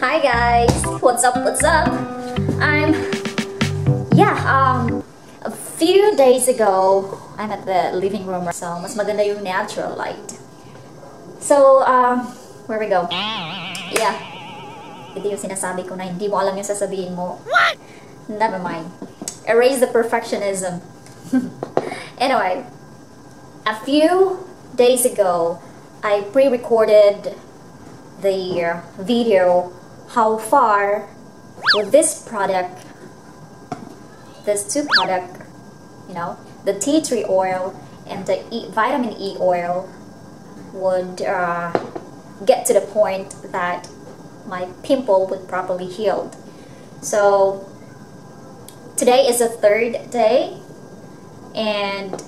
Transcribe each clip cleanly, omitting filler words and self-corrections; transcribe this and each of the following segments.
Hi guys, what's up? I'm a few days ago I'm at the living room, so mas maganda yung natural light. So where we go? Yeah, ito yung sinasabi ko na hindi mo alam yung sasabihin mo. What? Never mind, erase the perfectionism. Anyway, a few days ago I pre-recorded the video how far with this product, this two product, you know, the tea tree oil and the vitamin E oil would get to the point that my pimple would properly healed. So today is the third day, and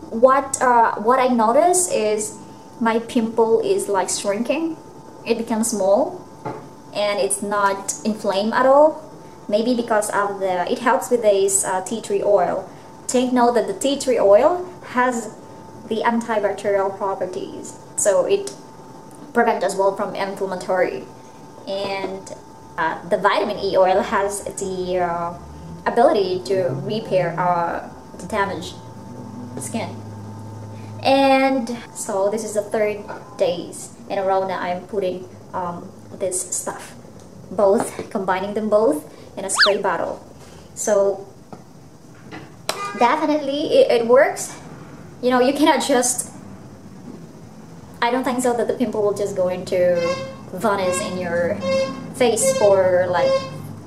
what I noticed is my pimple is like shrinking. It becomes small and it's not inflamed at all. Maybe because of it helps with this tea tree oil. Take note that the tea tree oil has the antibacterial properties, so it prevents as well from inflammatory. And the vitamin E oil has the ability to repair the damaged skin. And so this is the third days in a row that I'm putting this stuff, combining them both in a spray bottle. So definitely it works. You know, you cannot just, I don't think so that the pimple will just go into vanish in your face for like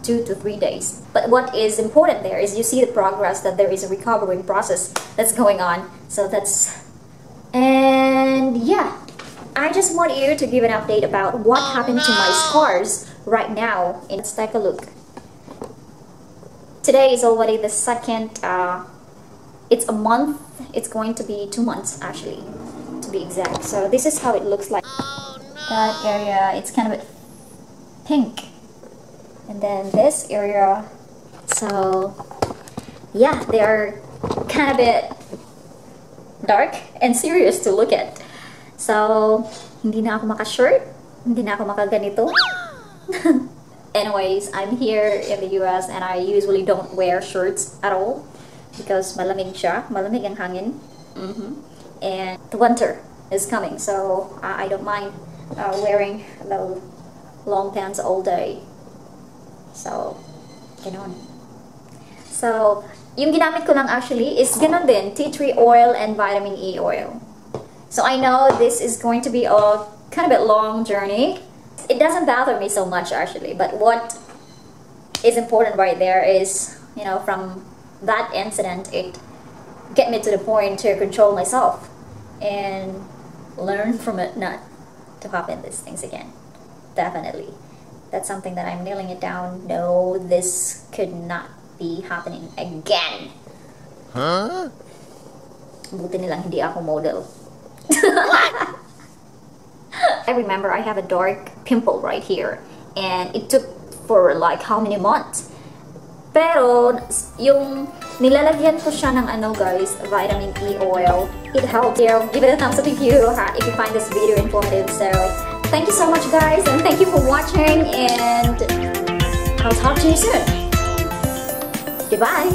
2 to 3 days. But what is important there is you see the progress, that there is a recovering process that's going on. So that's, and yeah, I just want you to give an update about what happened to my scars right now. And let's take a look. Today is already the second, it's a month, it's going to be 2 months actually, to be exact. So this is how it looks like. Oh, no. That area, it's kind of pink. And then this area, so yeah, they are kind of a bit dark and serious to look at. So hindi na ako maka-shirt, hindi na ako makaganito. Anyways, I'm here in the US and I usually don't wear shirts at all because malamig siya, malamig ang hangin. And the winter is coming, so I don't mind wearing the long pants all day. So, ganon. So, yung ginamit ko lang actually is ganon din, tea tree oil and vitamin E oil. So I know this is going to be a kind of a long journey. It doesn't bother me so much actually, but what is important right there is, you know, from that incident, it get me to the point to control myself and learn from it not to happen these things again. Definitely. That's something that I'm nailing it down. No, this could not be happening again. Huh? Buti nilang hindi ako model. I remember I have a dark pimple right here and it took for like how many months. Pero yung nilalagyan ko siya ng ano guys, vitamin E oil, it helped. Give it a thumbs up if you find this video informative. So thank you so much guys, and thank you for watching, and I'll talk to you soon. Goodbye.